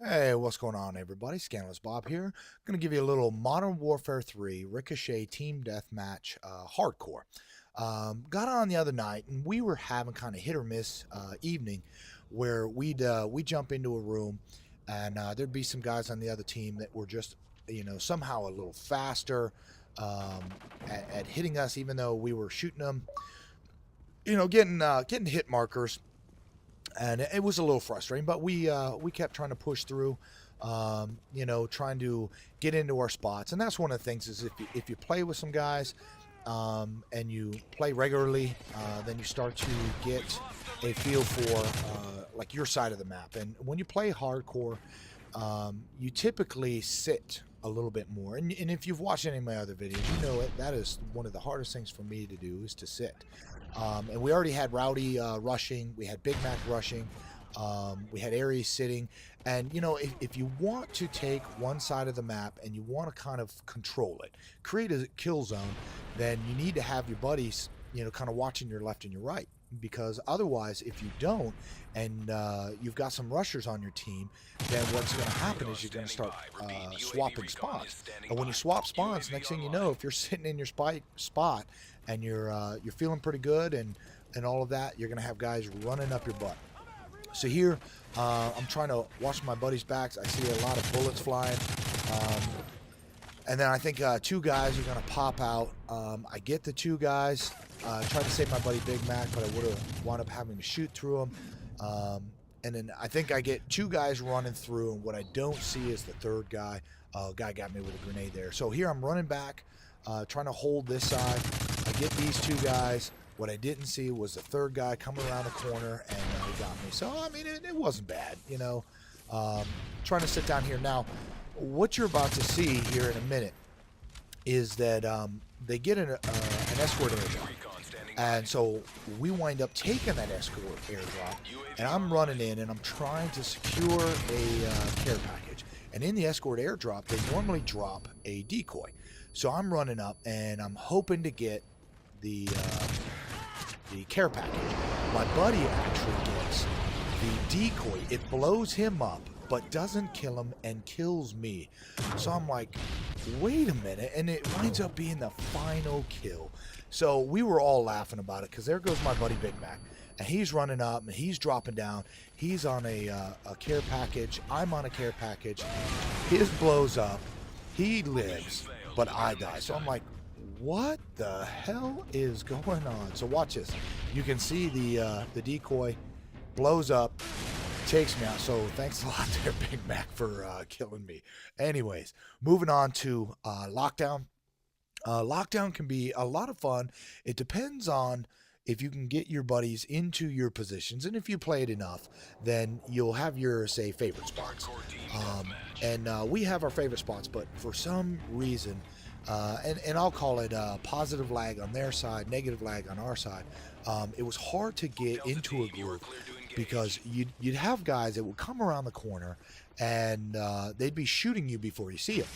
Hey, what's going on, everybody? Scandalous Bob here. I'm going to give you a little Modern Warfare 3 Ricochet Team Deathmatch hardcore. Got on the other night, and we were having kind of hit or miss evening where we jump into a room, and there'd be some guys on the other team that were just, somehow a little faster um, at hitting us, even though we were shooting them, getting hit markers, and it was a little frustrating, but we kept trying to push through, trying to get into our spots. And that's one of the things is if you play with some guys, and you play regularly, then you start to get a feel for like your side of the map. And when you play hardcore, you typically sit a little bit more. And if you've watched any of my other videos, you know it. That is one of the hardest things for me to do, is to sit. And we already had Rowdy rushing. We had Big Mac rushing. We had Aries sitting. And, if you want to take one side of the map and you want to kind of control it, create a kill zone, then you need to have your buddies, kind of watching your left and your right. Because otherwise, if you don't, and you've got some rushers on your team, then what's going to happen is you're going to start swapping spawns. And when you swap spawns, next thing you know, if you're sitting in your spot and you're feeling pretty good and all of that, you're going to have guys running up your butt. So here, I'm trying to watch my buddies' backs. I see a lot of bullets flying. And then I think two guys are going to pop out. I get the two guys. Tried to save my buddy Big Mac, but I would have wound up having to shoot through him. And then I think I get two guys running through, and what I don't see is the third guy. Guy got me with a grenade there. So here I'm running back, trying to hold this side. I get these two guys. What I didn't see was the third guy coming around the corner, and he got me. So, I mean, it wasn't bad, Trying to sit down here. Now, what you're about to see here in a minute is that they get an escort airdrop. And so we wind up taking that escort airdrop, and I'm running in and I'm trying to secure a care package. And in the escort airdrop, they normally drop a decoy. So I'm running up and I'm hoping to get the care package. My buddy actually gets the decoy. It blows him up, but doesn't kill him and kills me. So I'm like, wait a minute, and it winds up being the final kill. So we were all laughing about it, because there goes my buddy Big Mac, and he's running up and he's dropping down. He's on a care package. I'm on a care package. His blows up. He lives, but I die. So I'm like, what the hell is going on? So watch this. You can see the decoy blows up, takes me out. So thanks a lot there, Big Mac, for killing me. Anyways, moving on to lockdown. Lockdown can be a lot of fun. It depends on if you can get your buddies into your positions, and if you play it enough, then you'll have your, say, favorite spots. We have our favorite spots, but for some reason, and I'll call it positive lag on their side, negative lag on our side, it was hard to get into a group, because you'd have guys that would come around the corner, and they'd be shooting you before you see them.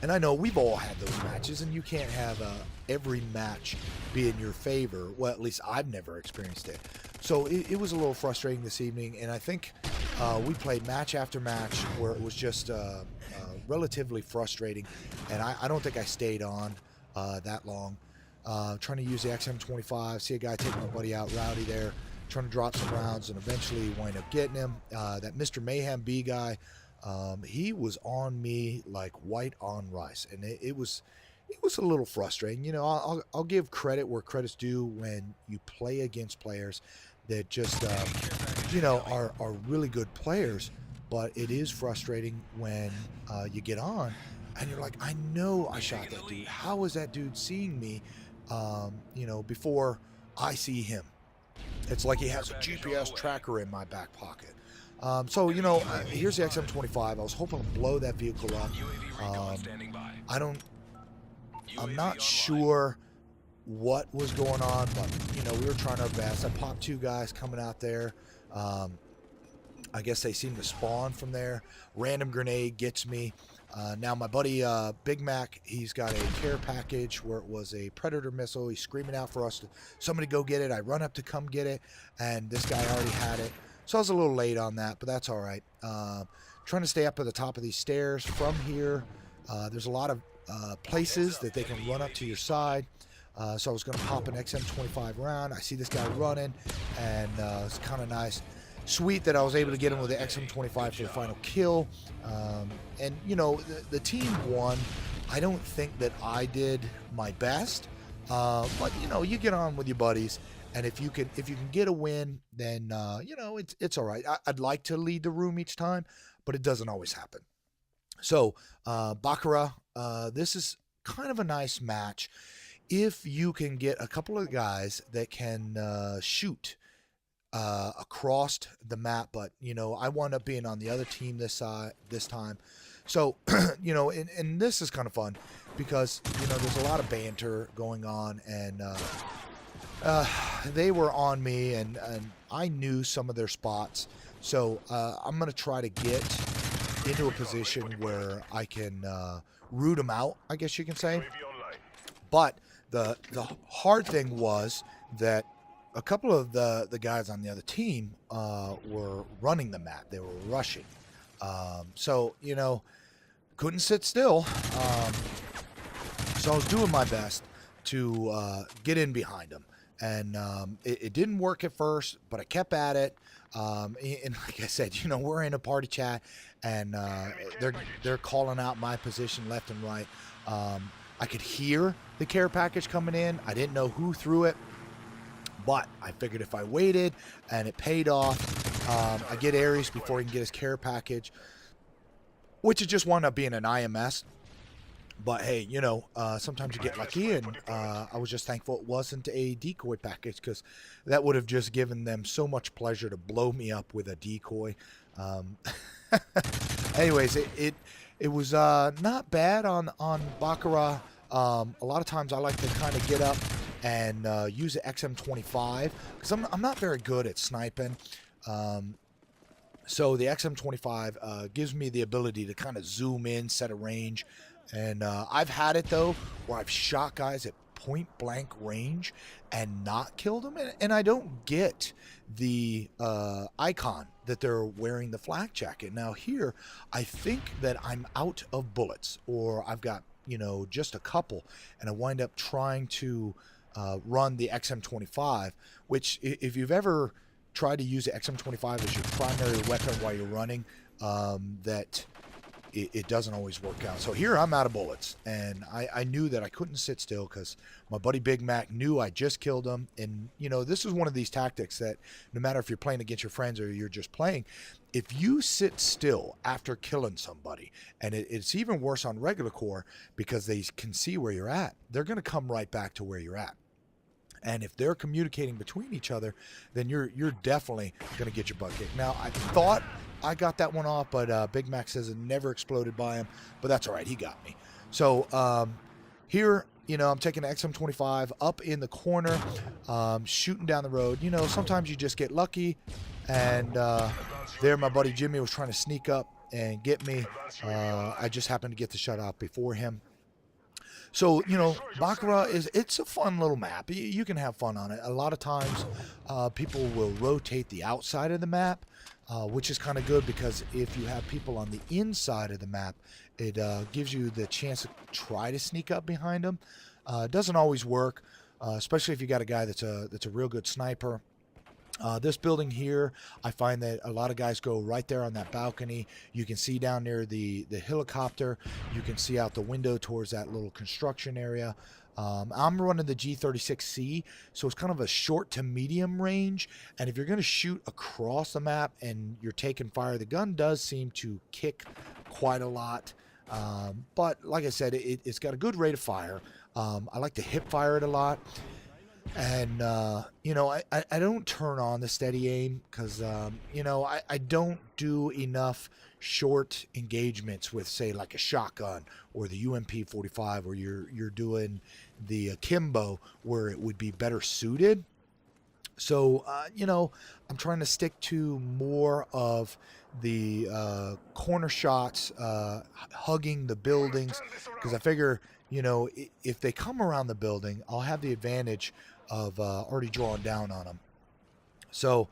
And I know we've all had those matches, and you can't have every match be in your favor. Well, at least I've never experienced it. So it was a little frustrating this evening, and I think we played match after match where it was just relatively frustrating, and I don't think I stayed on that long. Trying to use the XM25, see a guy take my buddy out, Rowdy there, trying to drop some rounds, and eventually wind up getting him. That Mr. Mayhem B guy, he was on me like white on rice, and it was a little frustrating. I'll give credit where credit's due when you play against players that just are really good players, but it is frustrating when you get on and you're like, I know I shot that dude. How is that dude seeing me before I see him? It's like he has a GPS tracker in my back pocket. Here's the XM25. I was hoping to blow that vehicle up. I'm not sure what was going on, but, we were trying our best. I popped two guys coming out there. I guess they seem to spawn from there. Random grenade gets me. Now my buddy Big Mac, he's got a care package where it was a Predator missile. He's screaming out for us somebody go get it. I run up to come get it, and this guy already had it. So I was a little late on that, but that's all right. Trying to stay up at the top of these stairs. From here, there's a lot of places that they can run up to your side. So I was going to pop an XM25 round. I see this guy running, and it's kind of nice. Sweet that I was able to get him with the XM25 for the final kill. And, you know, the team won. I don't think that I did my best, but, you know, you get on with your buddies. And if you can get a win, then, you know, it's all right. I'd like to lead the room each time, but it doesn't always happen. So, Baccarat, this is kind of a nice match. If you can get a couple of guys that can shoot across the map, but, you know, I wound up being on the other team this time. So, you know, and this is kind of fun because, you know, there's a lot of banter going on, and they were on me, and I knew some of their spots. So I'm going to try to get into a position where I can root them out, I guess you can say. But the hard thing was that a couple of the guys on the other team were running the map. They were rushing. So, you know, couldn't sit still. So I was doing my best to get in behind them. And it didn't work at first, but I kept at it. And like I said, you know, we're in a party chat, and they're calling out my position left and right. I could hear the care package coming in. I didn't know who threw it, but I figured if I waited and it paid off, I get Ares before he can get his care package, which it just wound up being an IMS. But hey, you know, sometimes you get lucky, and I was just thankful it wasn't a decoy package, because that would have just given them so much pleasure to blow me up with a decoy. Anyways, it was not bad on Baccarat. A lot of times I like to kind of get up and use the XM25, because I'm not very good at sniping. So the XM25 gives me the ability to kind of zoom in, set a range. And I've had it, though, where I've shot guys at point blank range and not killed them. And I don't get the icon that they're wearing the flak jacket. Now here, I think that I'm out of bullets, or I've got, you know, just a couple. And I wind up trying to run the XM25, which if you've ever tried to use the XM25 as your primary weapon while you're running, that it doesn't always work out. So here I'm out of bullets, and I knew that I couldn't sit still, because my buddy Big Mac knew I just killed him. And, you know, this is one of these tactics that no matter if you're playing against your friends or you're just playing, if you sit still after killing somebody, and it's even worse on regular core because they can see where you're at, they're going to come right back to where you're at. And if they're communicating between each other, then you're definitely going to get your butt kicked. Now, I thought I got that one off, but Big Mac says it never exploded by him. But that's all right. He got me. So here, you know, I'm taking the XM25 up in the corner, shooting down the road. You know, sometimes you just get lucky. And there my buddy Jimmy was trying to sneak up and get me. I just happened to get the shot out before him. So, you know, Baccarat it's a fun little map. You can have fun on it. A lot of times people will rotate the outside of the map, which is kind of good, because if you have people on the inside of the map, it gives you the chance to try to sneak up behind them. It doesn't always work, especially if you got a guy that's a real good sniper. This building here, I find that a lot of guys go right there on that balcony. You can see down near the helicopter. You can see out the window towards that little construction area. I'm running the G36C, so it's kind of a short to medium range. And if you're going to shoot across the map and you're taking fire, the gun does seem to kick quite a lot. But like I said, it's got a good rate of fire. I like to hip fire it a lot. And, you know, I don't turn on the steady aim because, you know, I don't do enough short engagements with, say, like a shotgun or the UMP-45, or you're doing the akimbo, where it would be better suited. So, you know, I'm trying to stick to more of the corner shots, hugging the buildings, because I figure, you know, if they come around the building, I'll have the advantage of already drawing down on them. So,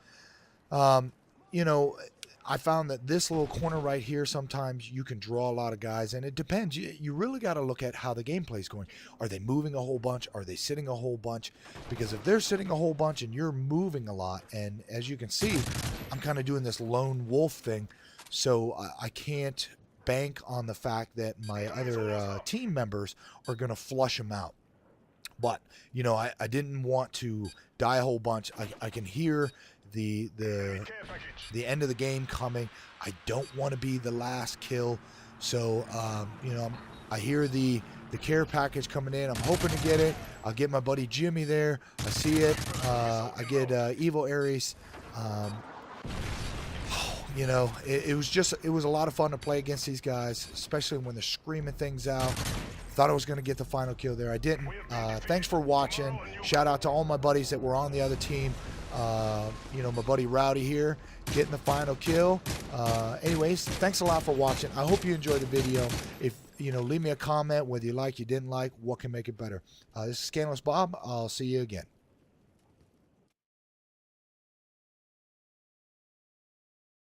you know, I found that this little corner right here, sometimes you can draw a lot of guys, and it depends. You really got to look at how the gameplay is going. Are they moving a whole bunch? Are they sitting a whole bunch? Because if they're sitting a whole bunch and you're moving a lot, and as you can see, I'm kind of doing this lone wolf thing, so I can't bank on the fact that my other team members are going to flush them out. But, you know, I didn't want to die a whole bunch. I can hear the end of the game coming. I don't want to be the last kill. So, you know, I hear the care package coming in. I'm hoping to get it. I'll get my buddy Jimmy there. I see it. I get Evil Ares. You know, it was a lot of fun to play against these guys, especially when they're screaming things out. Thought I was going to get the final kill there. I didn't. Thanks for watching. Shout out to all my buddies that were on the other team. You know, my buddy Rowdy here getting the final kill. Anyways, thanks a lot for watching. I hope you enjoyed the video. If, you know, leave me a comment whether you like, you didn't like, what can make it better. This is Scandalous Bob. I'll see you again.